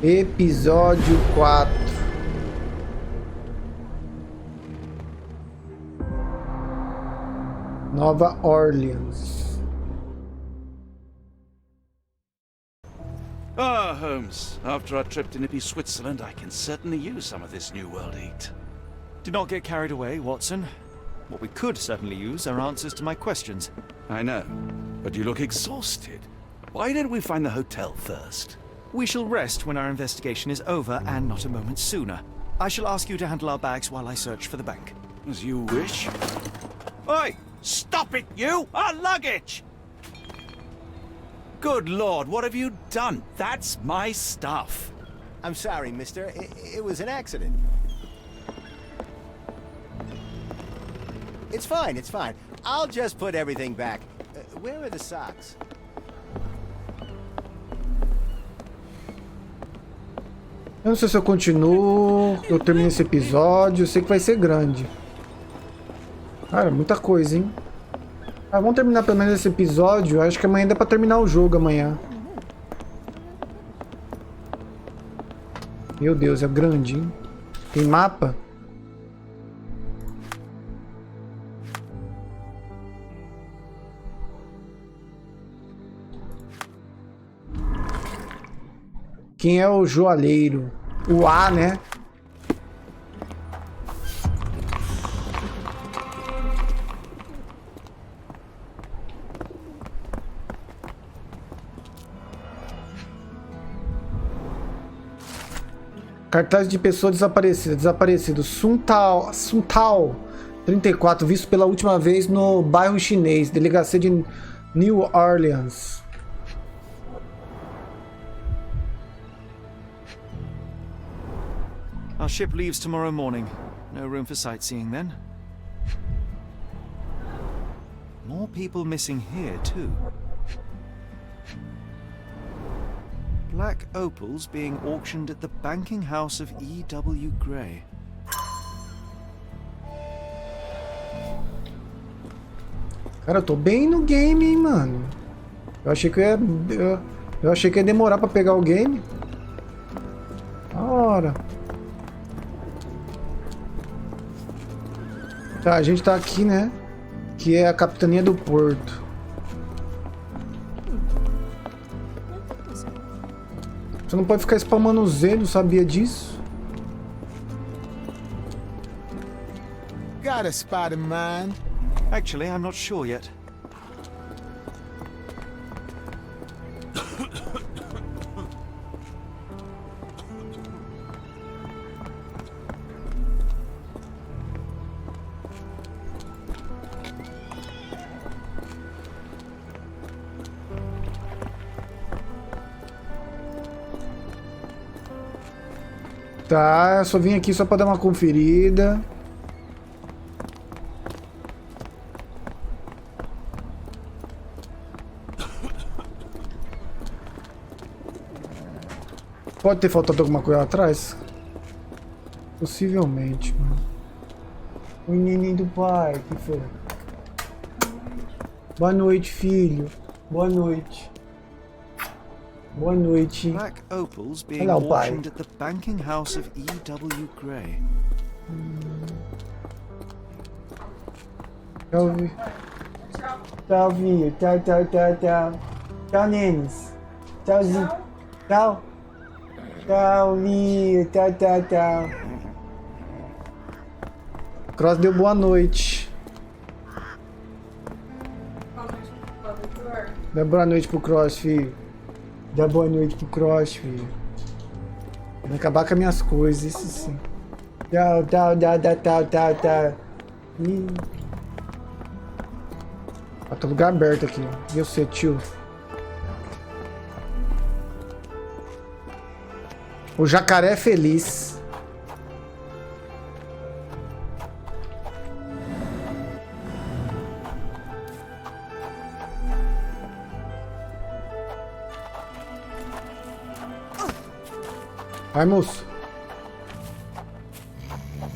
Episódio 4. Nova Orleans. Ah, Holmes. After our trip to nippy Switzerland, I can certainly use some of this New World eat. Do not get carried away, Watson. What we could certainly use are answers to my questions. I know, but you look exhausted. Why don't we find the hotel first? We shall rest when our investigation is over, and not a moment sooner. I shall ask you to handle our bags while I search for the bank. As you wish. Oi! Stop it, you! Our luggage! Good Lord, what have you done? That's my stuff. I'm sorry, mister. It was an accident. It's fine, it's fine. I'll just put everything back. Where are the socks? Eu não sei se eu continuo, eu termino esse episódio, eu sei que vai ser grande. Cara, muita coisa, hein? Ah, vamos terminar pelo menos esse episódio. Acho que amanhã dá pra terminar o jogo amanhã. Meu Deus, é grande, hein? Tem mapa? Quem é o joalheiro? O A, né? Cartaz de pessoa desaparecida. Desaparecido. Suntal 34, visto pela última vez no bairro chinês. Delegacia de New Orleans. Our ship leaves tomorrow morning. No room for sightseeing then. More people missing here, too. Black opals being auctioned at the banking house of E.W. Gray. Cara, eu tô bem no game, hein, mano. Eu achei que eu achei que ia demorar pra pegar o game. Ora. Tá, a gente tá aqui, né? Que é a capitania do porto. Você não pode ficar spamando o Z, não sabia disso? Got a spot in mind. Actually, I'm not sure yet. Tá, eu só vim aqui só pra dar uma conferida. Pode ter faltado alguma coisa lá atrás? Possivelmente, mano. O neném do pai, que foi? Boa noite, filho. Boa noite. Boa noite. Black opals being Hello, pai. auctioned at the banking house of E.W. Gray. Tchau, vi. Tchau, filho. Tchau, tchau, tchau, tchau. Tchau, nenes. Tchauzinho. Tchau. Tchau, filho. Tchau, tchau, tchau. Cross deu boa noite. Dá boa noite pro Cross, filho. Dá boa noite pro Cross, filho. Vai acabar com as minhas coisas, isso sim. Tchau, tchau, tchau, tchau, tchau, tchau. Ih. Ó, tá lugar aberto aqui. E você, tio? O jacaré feliz. Vai, moço.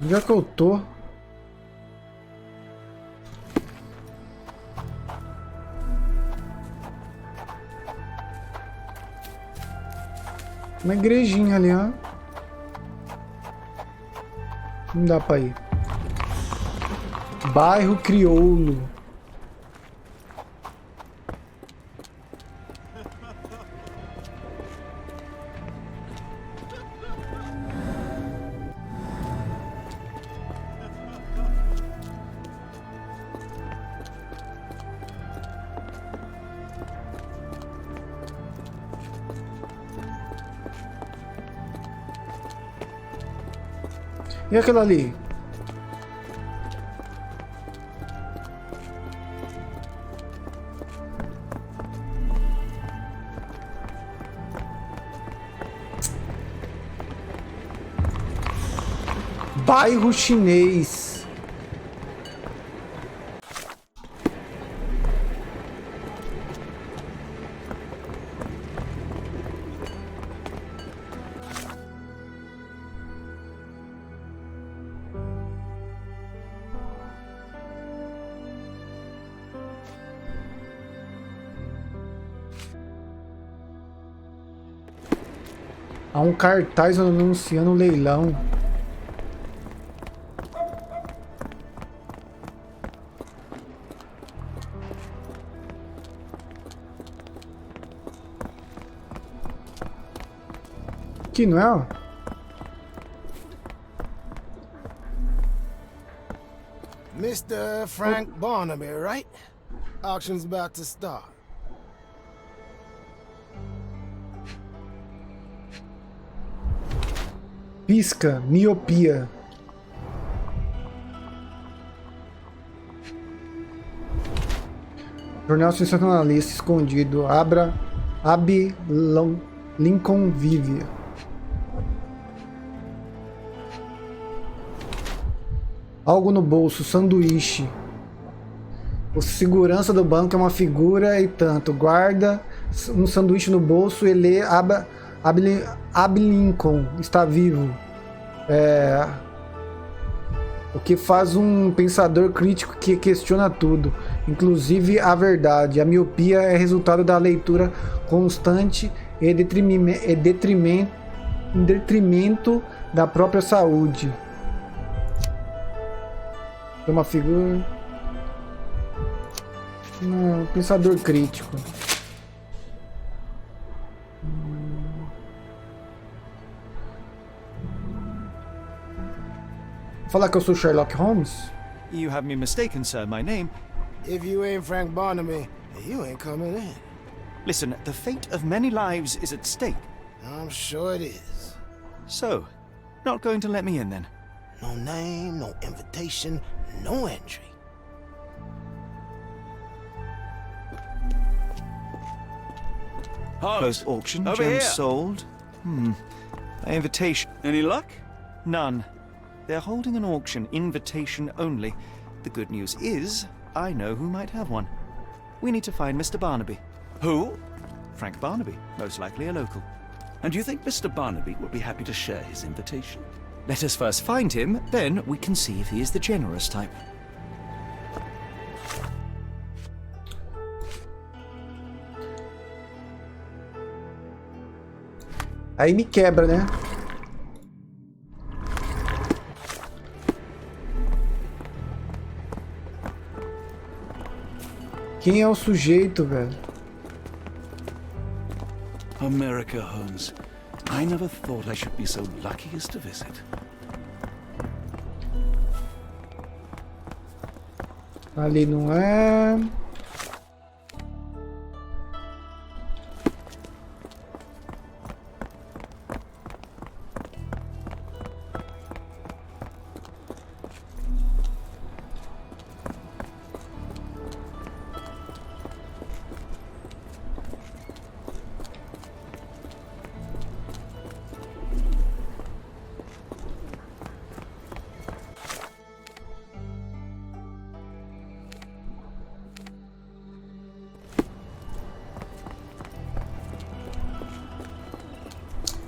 Onde é que eu tô? Uma igrejinha ali, ó. Não dá pra ir. Bairro Crioulo. E aquilo ali? Bairro chinês. Há um cartaz anunciando um leilão. Aqui, não é? Ó? Mr. Frank Barnaby, right? Auction's about to start. Pisca, miopia. Jornal sensacionalista escondido. Lincoln vive. Algo no bolso, sanduíche. O segurança do banco é uma figura e tanto. Guarda um sanduíche no bolso e lê Abe Lincoln está vivo. O que faz um pensador crítico que questiona tudo, inclusive a verdade. A miopia é resultado da leitura constante e em detrimento da própria saúde. É uma figura. Não, pensador crítico. Falar que eu sou Sherlock Holmes? You have me mistaken, sir. My name... If you ain't Frank Barnaby, you ain't coming in. Listen, the fate of many lives is at stake. I'm sure it is. So, not going to let me in then? No name, no invitation, no entry. Close auction, over gems here. sold. By invitation. Any luck? None. They're holding an auction, invitation only. The good news is, I know who might have one. We need to find Mr. Barnaby. Who? Frank Barnaby, most likely a local. And do you think Mr. Barnaby would be happy to share his invitation? Let us first find him, then we can see if he is the generous type. Aí me quebra, né? Quem é o sujeito, velho? America, Holmes. I never thought I should be so lucky as to visit. Ali não é.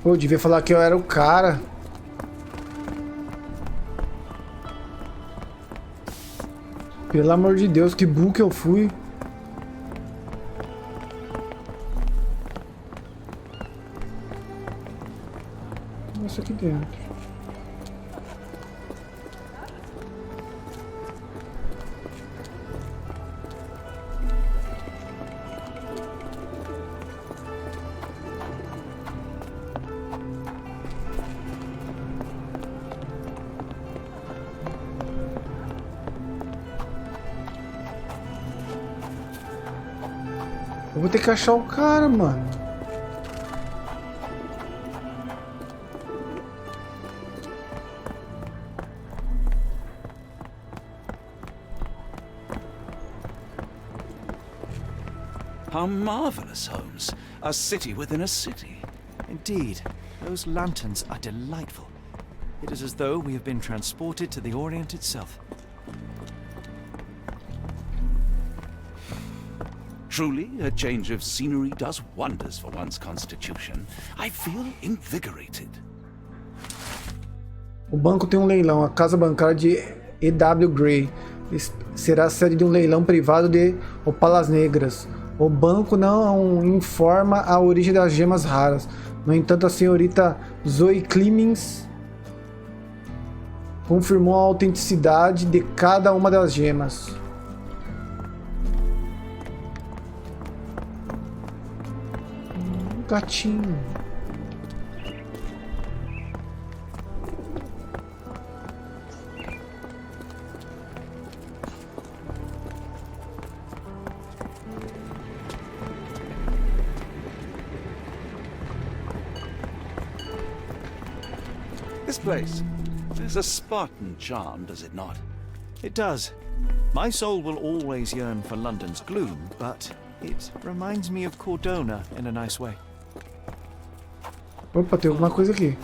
Pô, eu devia falar que eu era o cara. Pelo amor de Deus, que burro que eu fui. negócio aqui dentro. Eu vou ter que achar o cara, mano. How marvelous, Holmes. A city within a city. Indeed, those lanterns are delightful. It is as though we have been transported to the Orient itself. Truly, a change of scenery does wonders for one's constitution. I feel invigorated. O banco tem um leilão. A casa bancária de E.W. Gray será sede de um leilão privado de opalas negras. O banco não informa a origem das gemas raras. No entanto, a senhorita Zoe Clemens confirmou a autenticidade de cada uma das gemas. Gatinho. This place has a Spartan charm, does it not? It does. My soul will always yearn for London's gloom, but it reminds me of Cordona in a nice way. Opa, tem alguma coisa aqui.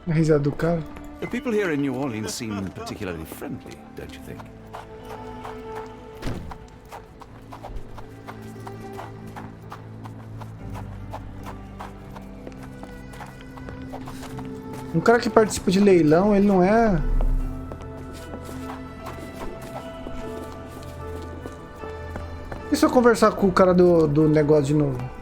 A risada do cara. The people here in New Orleans seem particularly friendly, don't you think? Um cara que participa de leilão, ele não é... E se eu conversar com o cara do negócio de novo?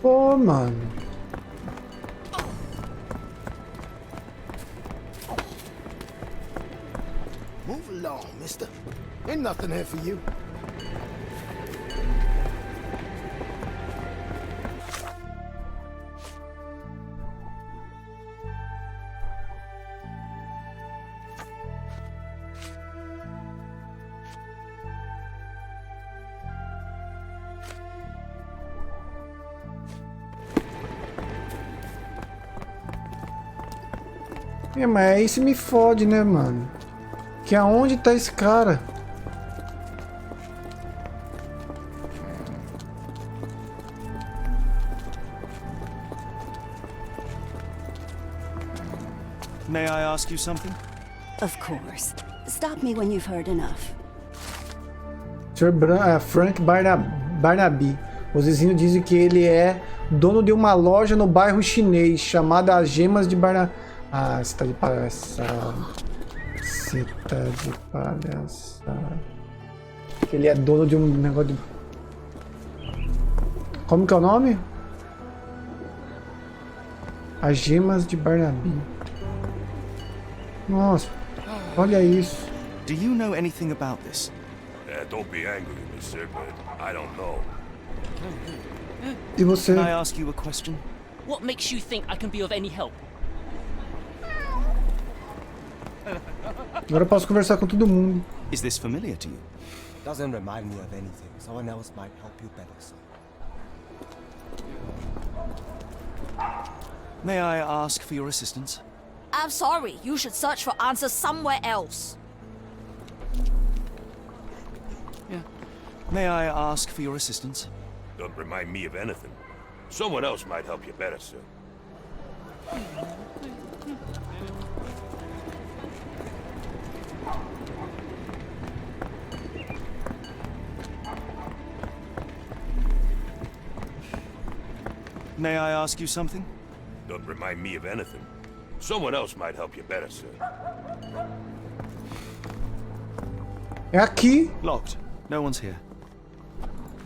Pô, mano. Move along, mister. Ain't nothing here for you. É, mas aí se me fode, né, mano? Que aonde tá esse cara? May I ask you something? Of course. Stop me when you've heard enough. Sr. Frank Barnaby. Os vizinhos dizem que ele é dono de uma loja no bairro chinês chamada As Gemas de Barnaby. Ah, você tá de palhaçada. Você tá de palhaçada. Ele é dono de um negócio de... Como que é o nome? As Gemas de Barnaby. Nossa, olha isso. Do you know anything about this? Don't be angry, mister, but I don't know. E você? Can I ask you a question? What makes you think I can be of any help? Agora eu posso conversar com todo mundo. Is this familiar to you? Doesn't remind me of anything. Someone else might help you better, sir. May I ask for your assistance? I'm sorry. You should search for answers somewhere else. Yeah. May I ask for your assistance? Don't remind me of anything. Someone else might help you better, sir. May I ask you something? Don't remind me of anything. Someone else might help you better, sir. É aqui. Locked. No one's here.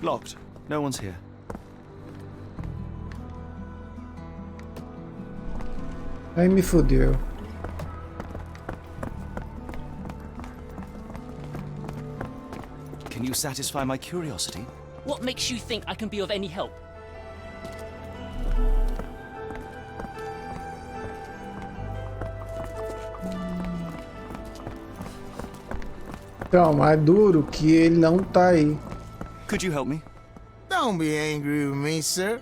Locked. No one's here. Aí me fodeu. Can you satisfy my curiosity? What makes you think I can be of any help? Então, é duro que ele não tá aí. Could you help me? Don't be angry with me, sir.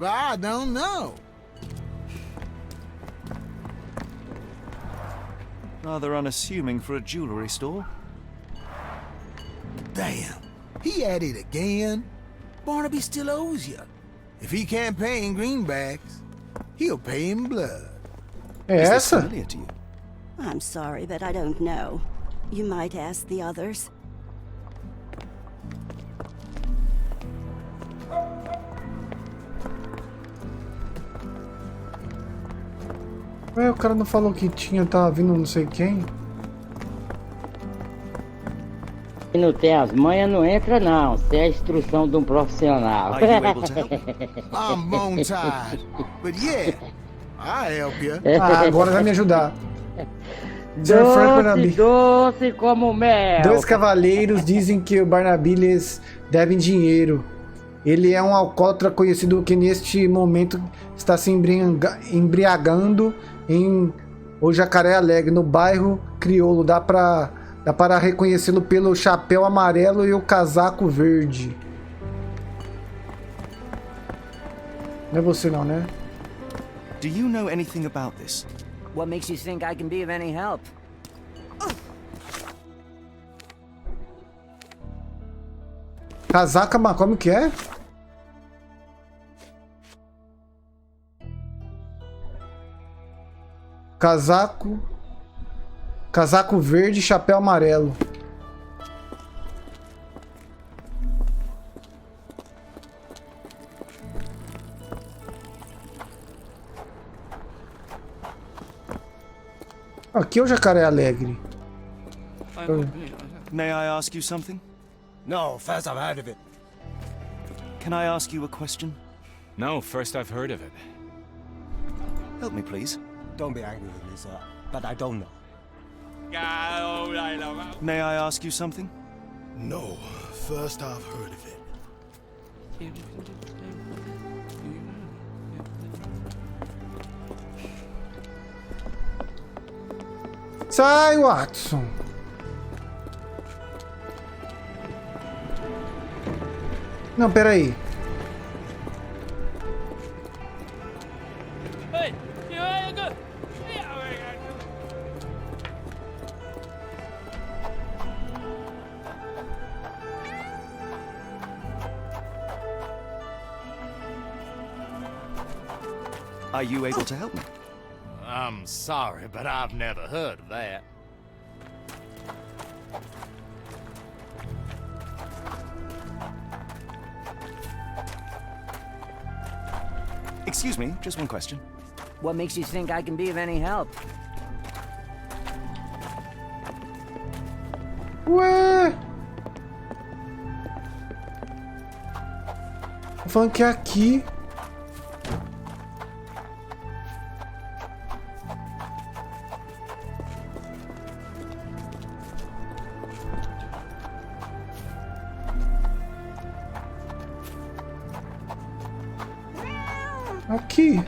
But I don't know. Rather unassuming for a jewelry store. Damn. He at it again. Barnaby still owes you. If he can't pay in greenbacks, he'll pay in blood. É Is this essa? familiar to you? I'm sorry, but I don't know. You might ask the others. Ué, o cara não falou que tinha, tava vindo não sei quem? Se não tem as manhas, não entra não. Isso é a instrução de um profissional. Are you able to help me? I'm bone tied. But yeah, I'll help you. Ah, agora vai me ajudar. Sir Frank Doce, Barnaby. doce como mel. Dois cavaleiros dizem que o Barnaby lhes devem dinheiro. Ele é um alcoólatra conhecido que neste momento está se embriagando em O Jacaré Alegre, no bairro Crioulo. Dá para reconhecê-lo pelo chapéu amarelo e o casaco verde. Não é você não, né? Do you know anything about this? What makes you think I can be of any help? Casaca, mas como que é? Casaco verde e chapéu amarelo. Aqui é o Jacaré Alegre. May I ask you something? No, first I've heard of it. Can I ask you a question? No, first I've heard of it. Help me, please. Don't be angry with me, sir, but I don't know. May I ask you something? No, first I've heard of it. Sai, Watson. Não, peraí. Are you able to help me? I'm sorry, but I've never heard of that. Excuse me, just one question. What makes you think I can be of any help? Ué? Tô falando que é aqui. Aqui.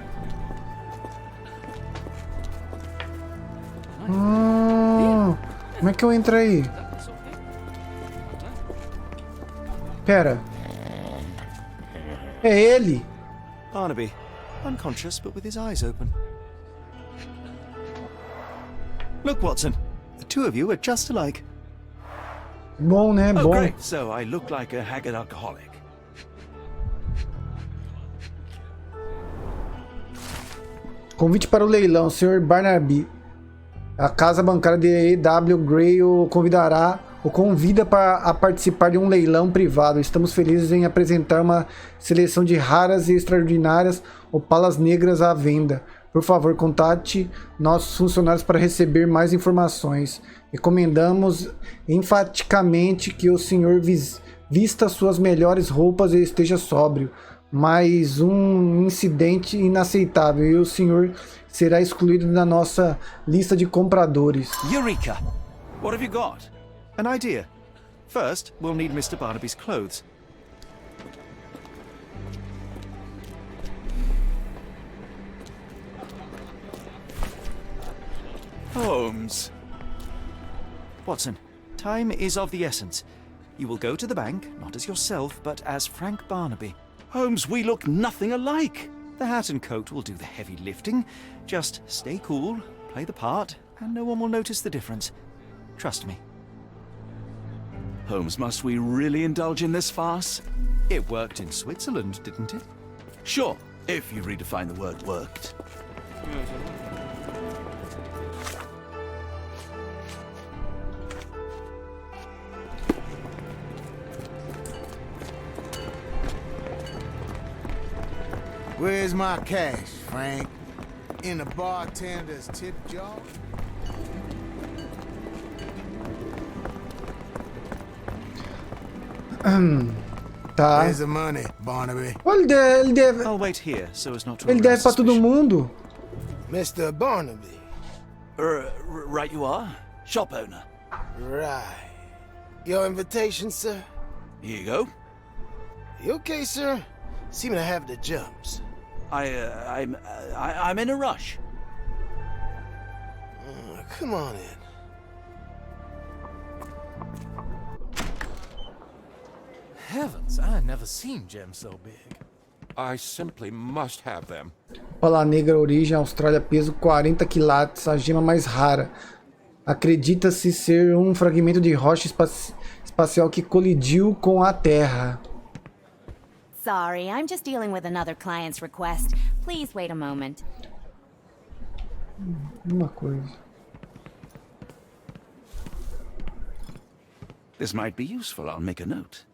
Como é que eu entro aí? Pera. É ele. Barnaby, unconscious but with his eyes open. Look, Watson. The two of you are just alike. Bom, né? Oh, Bom. great. So I look like a haggard alcoholic. Convite para o leilão, Sr. Barnaby. A casa bancária de E.W. Gray o convida a participar de um leilão privado. Estamos felizes em apresentar uma seleção de raras e extraordinárias opalas negras à venda. Por favor, contate nossos funcionários para receber mais informações. Recomendamos enfaticamente que o senhor vista suas melhores roupas e esteja sóbrio. Mais um incidente inaceitável e o senhor será excluído da nossa lista de compradores. Eureka! What have you got? An idea. First, we'll need Mr. Barnaby's clothes. Holmes. Watson, time is of the essence. You will go to the bank, not as yourself, but as Frank Barnaby. Holmes, we look nothing alike. The hat and coat will do the heavy lifting. Just stay cool, play the part, and no one will notice the difference. Trust me. Holmes, must we really indulge in this farce? It worked in Switzerland, didn't it? Sure, if you redefine the word worked. Where's my cash, Frank? In the bartender's tip jar? Tá. Where's the money, Barnaby? Ele deve. I'll wait here so as not to Ele deve arouse pra todo suspicion. mundo. Mr. Barnaby. Right you are. Shop owner. Right. Your invitation, sir? Here you go. You okay, sir? Seem to have the jumps. I'm in a rush. Come on in. Heavens, I never seen gems so big. I simply must have them. Pela negra, origem Austrália, peso 40 quilates, a gema mais rara. Acredita-se ser um fragmento de rocha espacial que colidiu com a Terra. Sorry, I'm just dealing with another client's request. Please wait a moment. Uma coisa. This might be useful. I'll make a note.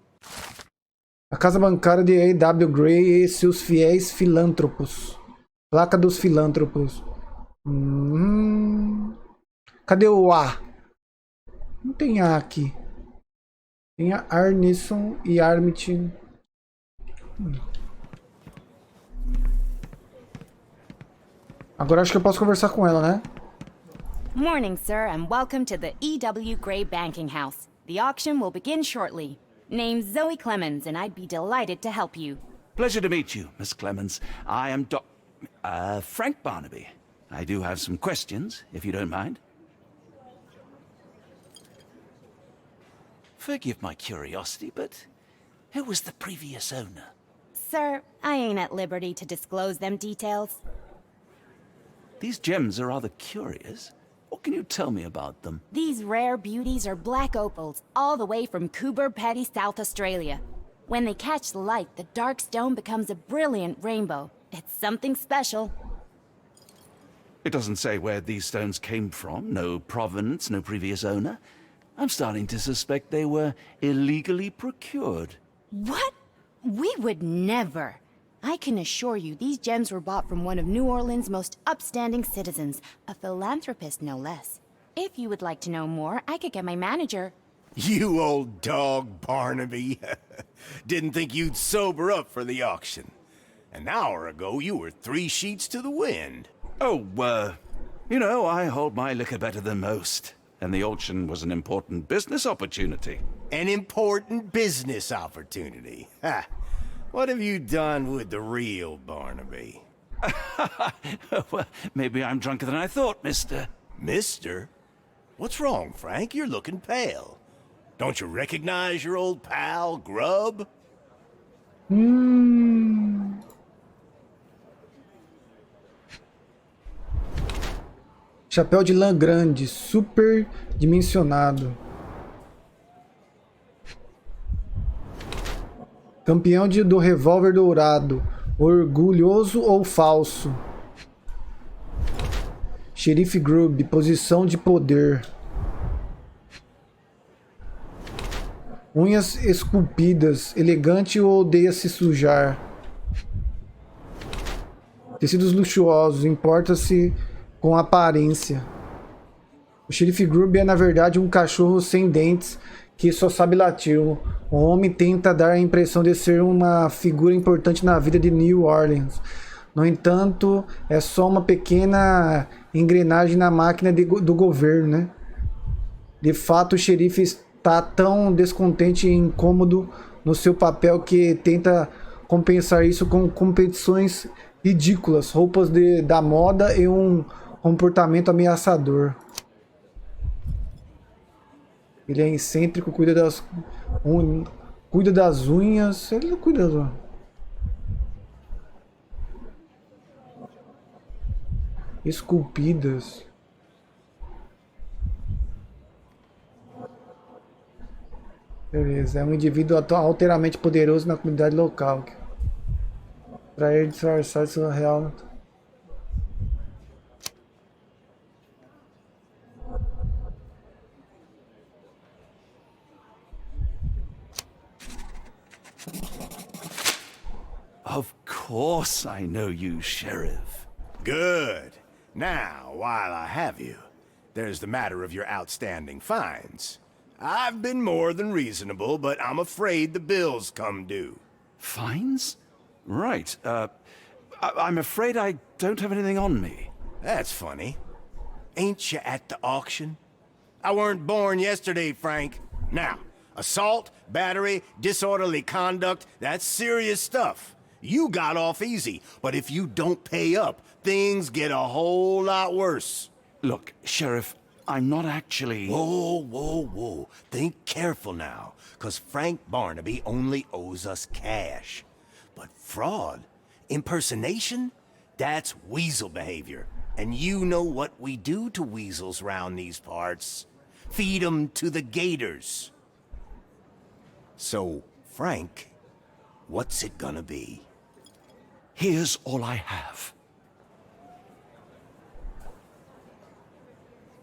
A casa bancária de A.W. Gray e seus fiéis filântropos. Placa dos filântropos. Cadê o A? Não tem A aqui. Tem a Arneson e Armit. Agora acho que eu posso conversar com ela, né? Morning, sir, and welcome to the E.W. Gray Banking House. The auction will begin shortly. Name's Zoe Clemens, and I'd be delighted to help you. Pleasure to meet you, Miss Clemens. I am Frank Barnaby. I do have some questions, if you don't mind. Forgive my curiosity, but who was the previous owner? Sir, I ain't at liberty to disclose them details. These gems are rather curious. What can you tell me about them? These rare beauties are black opals, all the way from Coober Pedy, South Australia. When they catch the light, the dark stone becomes a brilliant rainbow. It's something special. It doesn't say where these stones came from. No provenance, no previous owner. I'm starting to suspect they were illegally procured. What? We would never. I can assure you these gems were bought from one of New Orleans' most upstanding citizens, a philanthropist no less. If you would like to know more, I could get my manager. You old dog, Barnaby. Didn't think you'd sober up for the auction. An hour ago, you were 3 sheets to the wind. Oh, you know, I hold my liquor better than most. And the auction was an important business opportunity. An important business opportunity. Ha! What have you done with the real Barnaby? Well, maybe I'm drunker than I thought, mister. Mister? What's wrong, Frank? You're looking pale. Don't you recognize your old pal, Grub? Chapéu de lã grande, super dimensionado. Campeão do revólver dourado, orgulhoso ou falso. Xerife Grubb, posição de poder. Unhas esculpidas, elegante ou odeia se sujar. Tecidos luxuosos, importa-se com aparência. O xerife Grubb é na verdade um cachorro sem dentes que só sabe latir. O homem tenta dar a impressão de ser uma figura importante na vida de New Orleans. No entanto, é só uma pequena engrenagem na máquina do governo, né? De fato, o xerife está tão descontente e incômodo no seu papel que tenta compensar isso com competições ridículas, roupas da moda e um comportamento ameaçador. Ele é excêntrico, cuida das unhas. Ele não cuida das unhas. Esculpidas. Beleza, é um indivíduo alteramente poderoso na comunidade local. Para ele disfarçar sua real. Of course I know you, Sheriff. Good. Now, while I have you, there's the matter of your outstanding fines. I've been more than reasonable, but I'm afraid the bills come due. Fines? Right. I'm afraid I don't have anything on me. That's funny. Ain't you at the auction? I weren't born yesterday, Frank. Now, assault, battery, disorderly conduct, that's serious stuff. You got off easy, but if you don't pay up, things get a whole lot worse. Look, Sheriff, I'm not actually... Whoa. Think careful now, 'cause Frank Barnaby only owes us cash. But fraud, impersonation, that's weasel behavior. And you know what we do to weasels round these parts. Feed 'em to the gators. So, Frank, what's it gonna be? Here's all I have.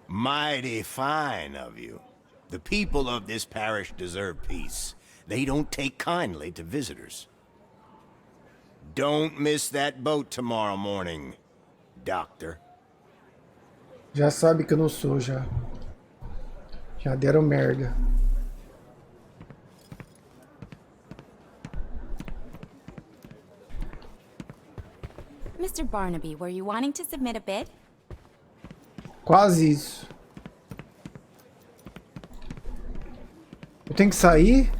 Mighty fine of you. The people of this parish deserve peace. They don't take kindly to visitors. Don't miss that boat tomorrow morning, Doctor. Já sabe que eu não sou, já. Já deram merda. Mr. Barnaby, were you wanting to submit a bid? Quase isso. Eu tenho que sair?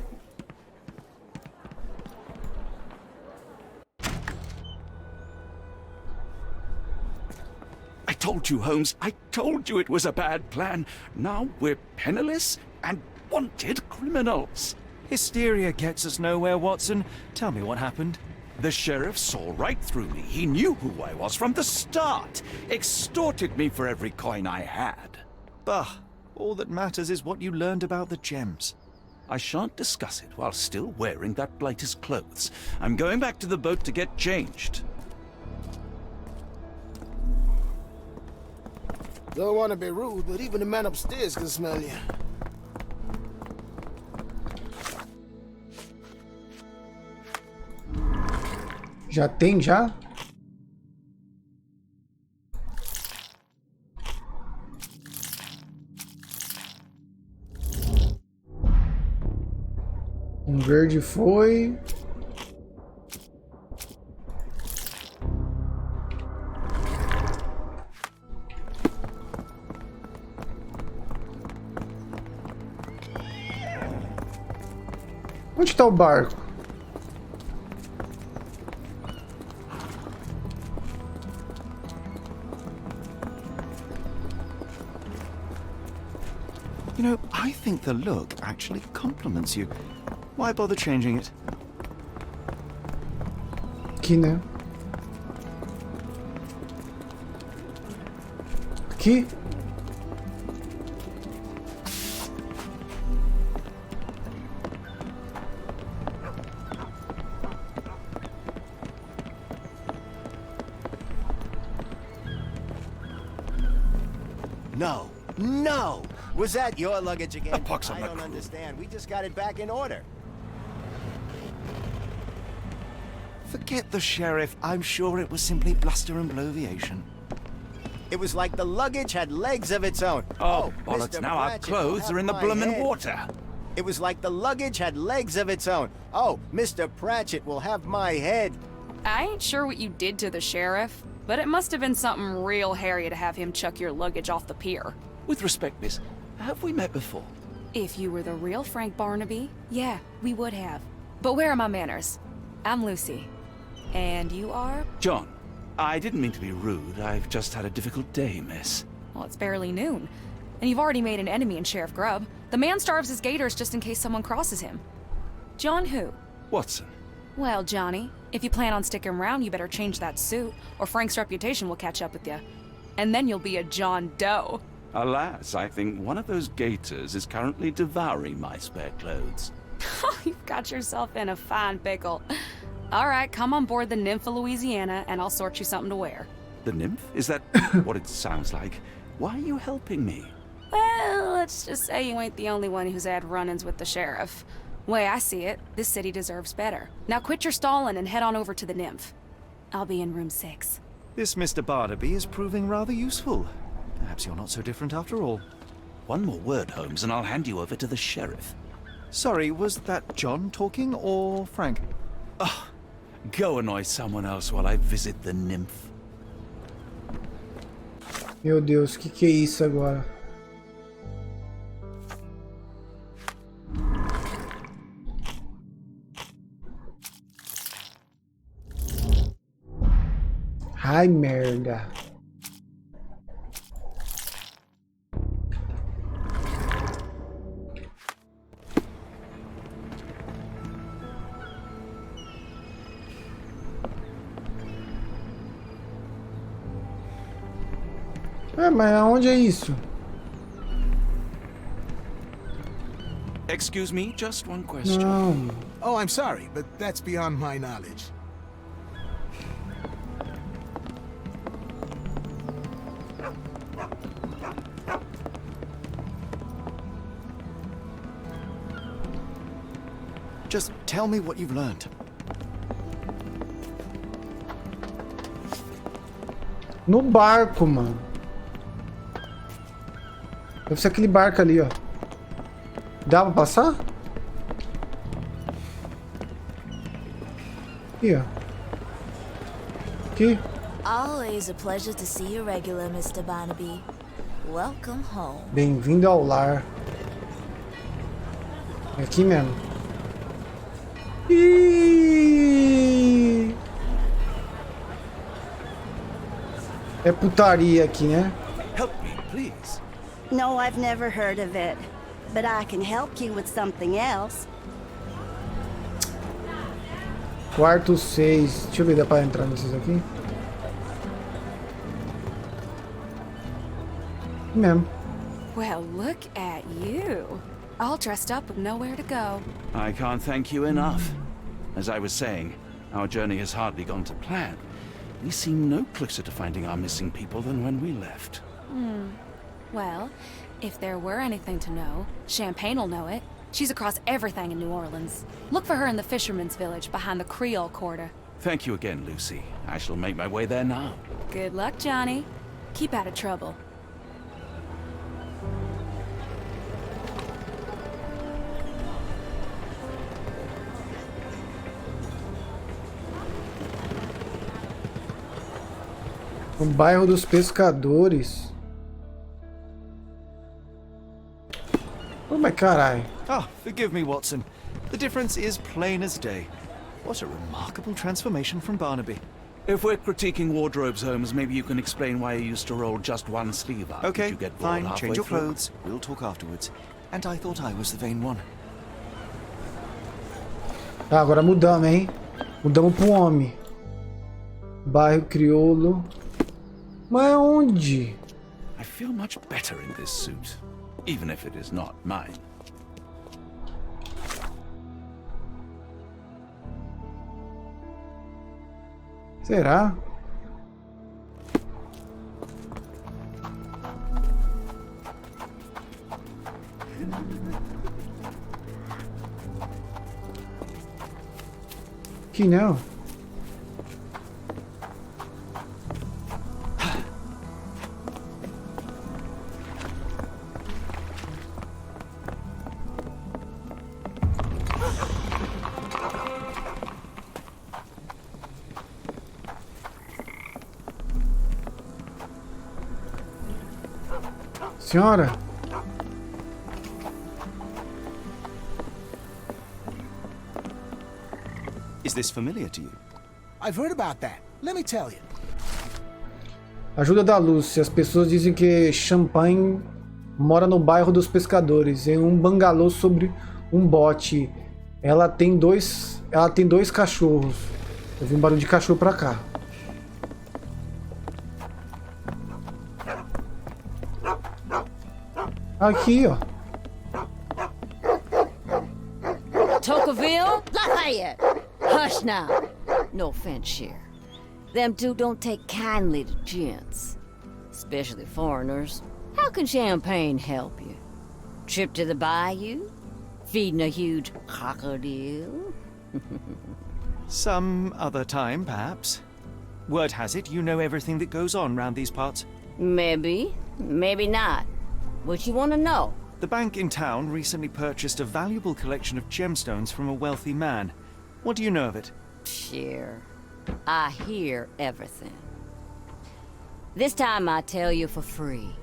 I told you, Holmes. I told you it was a bad plan. Now we're penniless and wanted criminals. Hysteria gets us nowhere, Watson. Tell me what happened. The sheriff saw right through me. He knew who I was from the start. Extorted me for every coin I had. Bah, all that matters is what you learned about the gems. I shan't discuss it while still wearing that blighter's clothes. I'm going back to the boat to get changed. Don't want to be rude, but even the man upstairs can smell you. Já tem, já? Um verde foi. Onde está o barco? think the look actually compliments you. Why bother changing it? Aqui, né? Aqui. No, no! Was that your luggage again? A pox on I the don't crew. understand. We just got it back in order. Forget the sheriff. I'm sure it was simply bluster and bloviation. It was like the luggage had legs of its own. Oh, bollocks, Mr. now our Pratchett clothes will are in the have my bloomin' head. water. It was like the luggage had legs of its own. Oh, Mr. Pratchett will have my head. I ain't sure what you did to the sheriff, but it must have been something real hairy to have him chuck your luggage off the pier. With respect, miss, have we met before? If you were the real Frank Barnaby, yeah, we would have. But where are my manners? I'm Lucy. And you are? John, I didn't mean to be rude. I've just had a difficult day, miss. Well, it's barely noon. And you've already made an enemy in Sheriff Grubb. The man starves his gators just in case someone crosses him. John who? Watson. Well, Johnny, if you plan on sticking around, you better change that suit, or Frank's reputation will catch up with you. And then you'll be a John Doe. Alas, I think one of those gators is currently devouring my spare clothes. You've got yourself in a fine pickle. All right, come on board the Nymph of Louisiana, and I'll sort you something to wear. The nymph? Is that what it sounds like? Why are you helping me? Well, let's just say you ain't the only one who's had run-ins with the sheriff. Way I see it, this city deserves better. Now quit your stalling and head on over to the Nymph. I'll be in room 6. This Mr. Barnaby is proving rather useful. Perhaps you're not so different after all. One more word, Holmes, and I'll hand you over to the sheriff. Sorry, was that John talking or Frank? Oh, go annoy someone else while I visit the nymph. Meu Deus, que é isso agora? Ai, merda. Mas aonde é isso? Excuse me, just one question. Não. Oh, I'm sorry, but that's beyond my knowledge. Just tell me what you've learned. No barco, mano. Deve ser aquele barco ali, ó. Dá pra passar? Aqui, ó. Aqui. Always a pleasure to see you regular, Mr. Barnaby. Welcome home. Bem-vindo ao lar. É aqui mesmo. Ih! É putaria aqui, né? Help me, please. No, I've never heard of it. But I can help you with something else. Quarto 6. Deixa eu ver, dá pra entrar nesses aqui? Mesmo. Well, look at you. All dressed up with nowhere to go. I can't thank you enough. As I was saying, our journey has hardly gone to plan. We seem no closer to finding our missing people than when we left. Well, if there were anything to know, Champagne'll know it. She's across everything in New Orleans. Look for her in the fisherman's village behind the Creole Quarter. Thank you again, Lucy. I shall make my way there now. Good luck, Johnny. Keep out of trouble. O bairro dos pescadores. Oh, mas carai. Ah, forgive me, Watson. The difference is plain as day. What a remarkable transformation from Barnaby. If we're critiquing wardrobes, Holmes, maybe you can explain why you used to roll just one sleeve up. Okay, Did you get bored fine. halfway Change your through? clothes. We'll talk afterwards. and I thought I was the vain one. Ah, agora mudamos, hein? Mudamos pro homem. Bairro crioulo. Mas onde? I feel much better in this suit, even if it is not mine. Será? Que não? Senhora? Is this familiar to you? I've heard about that. Let me tell you. Ajuda da Lúcia. As pessoas dizem que Champagne mora no bairro dos pescadores, em um bangalô sobre um bote. Ela tem dois cachorros. Eu vi um barulho de cachorro pra cá. Aqui, ó. Tocqueville? Lafayette! Hush now. No offense, Cher. Them two don't take kindly to gents. Especially foreigners. How can champagne help you? Trip to the bayou? Feeding a huge crocodile? Some other time, perhaps. Word has it you know everything that goes on round these parts. Maybe. Maybe not. What you want to know? The bank in town recently purchased a valuable collection of gemstones from a wealthy man. What do you know of it? Sure. I hear everything. This time I tell you for free.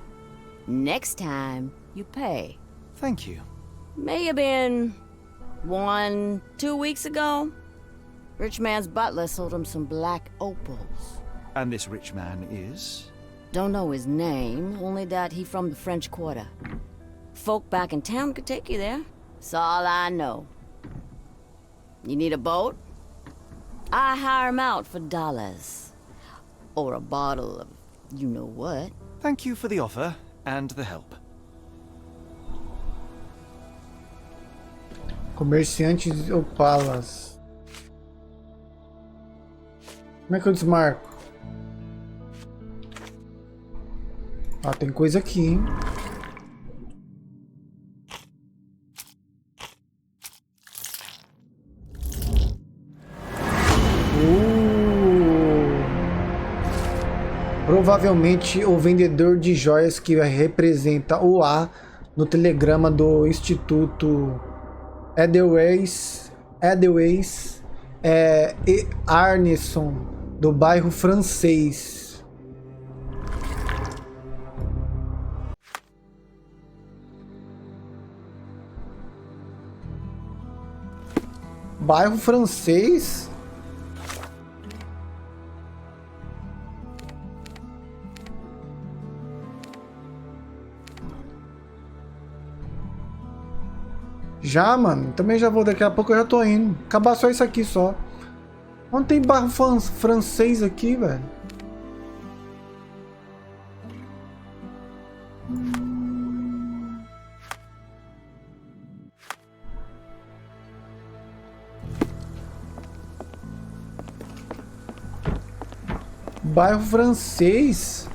Next time, you pay. Thank you. May have been 2 weeks ago. Rich man's butler sold him some black opals. And this rich man is? Don't know his name, only that he from the French Quarter. Folk back in town could take you there. That's all I know. You need a boat? I hire 'em out for dollars. Or a bottle of you-know-what. Thank you for the offer and the help. Comerciantes ou palas. Como é que eu desmarco? Ah, tem coisa aqui, hein? Provavelmente o vendedor de joias que representa o A no telegrama do Instituto Edelweiss e Arneson, do bairro francês. Bairro francês? Já, mano. Também já vou. Daqui a pouco eu já tô indo. Acabar só isso aqui só. Onde tem bairro francês aqui, velho? Bairro francês?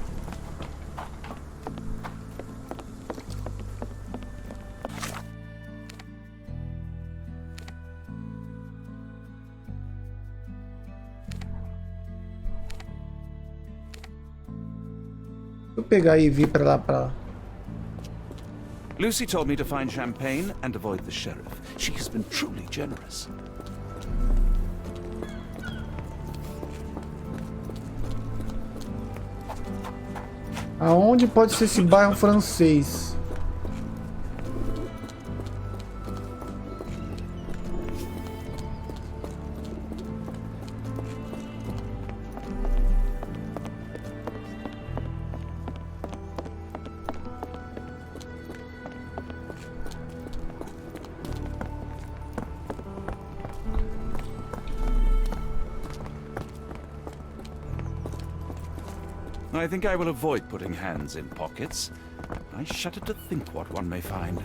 Vou pegar e vir pra lá. Lucy told me to find champagne and avoid the sheriff. She has been truly generous. Aonde pode ser esse bairro francês? I think I will avoid putting hands in pockets. I shudder to think what one may find.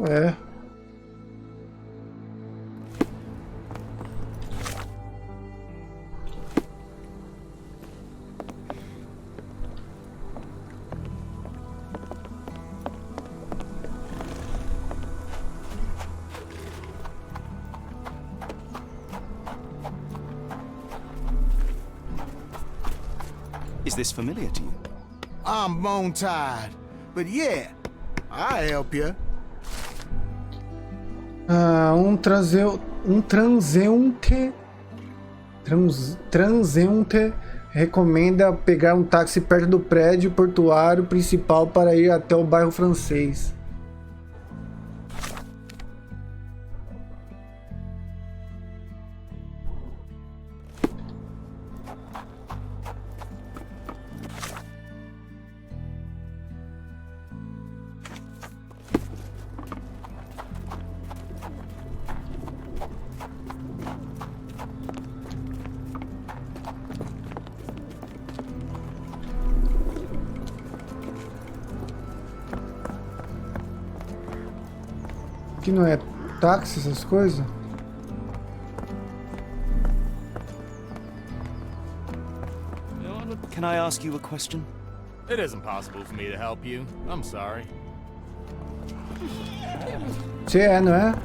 É. Is this familiar to you? I'm bone tired, but yeah, I'll help you. Transeunte recomenda pegar um táxi perto do prédio portuário principal para ir até o bairro francês. Que não é táxi, essas coisas? Can I ask you a question? It isn't possible for me to help you. I'm sorry. Se é, não é?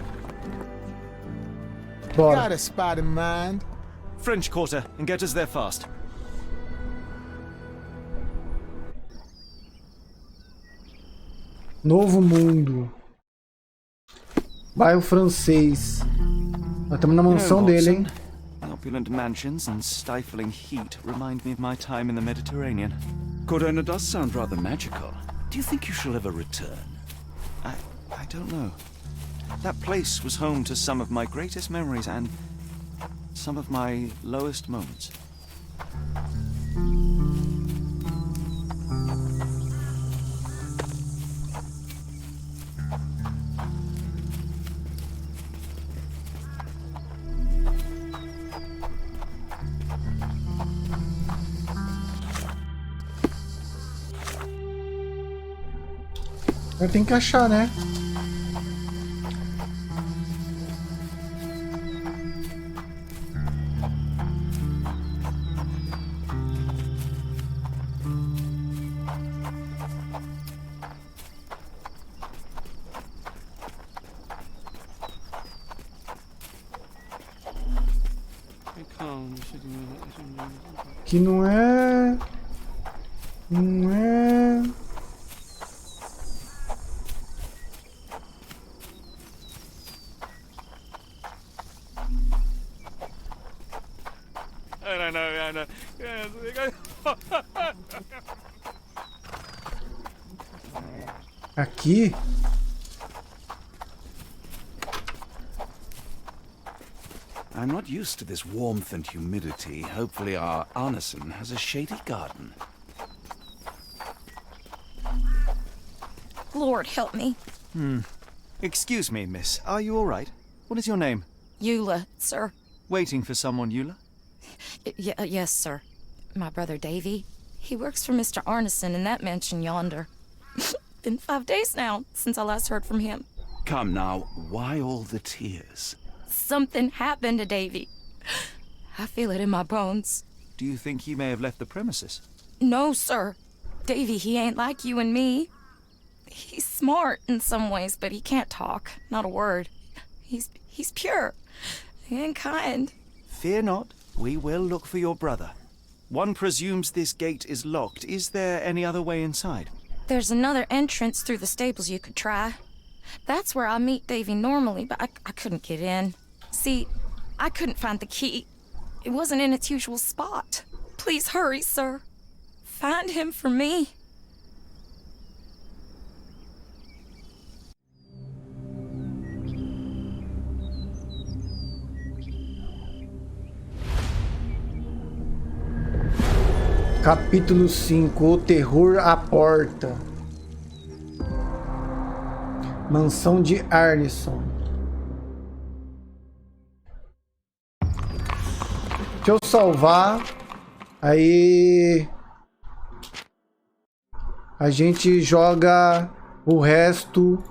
Bora. Got a spot in mind. French Quarter, and get us there fast. Novo Mundo. Bairro francês. Nós estamos na mansão dele, hein? Opulent mansions and stifling heat remind me of my time in the Mediterranean. Corona does sound rather magical. Do you think you shall ever return? I don't know. That place was home to some of my greatest memories and some of my lowest moments. Eu tenho que achar, né? Que não é... Não é... Aqui? I'm not used to this warmth and humidity. Hopefully our Arneson has a shady garden. Lord help me. Excuse me, miss. Are you all right? What is your name? Eula, sir. Waiting for someone, Eula? Yes, sir. My brother Davy. He works for Mr. Arneson in that mansion yonder. Been 5 days now since I last heard from him. Come now, why all the tears? Something happened to Davy. I feel it in my bones. Do you think he may have left the premises? No, sir. Davy, he ain't like you and me. He's smart in some ways, but he can't talk. Not a word. He's pure and kind. Fear not. We will look for your brother. One presumes this gate is locked. Is there any other way inside? There's another entrance through the stables you could try. That's where I meet Davy normally, but I couldn't get in. See, I couldn't find the key. It wasn't in its usual spot. Please hurry, sir. Find him for me. Capítulo 5. O terror à porta. Mansão de Arneson. Deixa eu salvar. Aí a gente joga o resto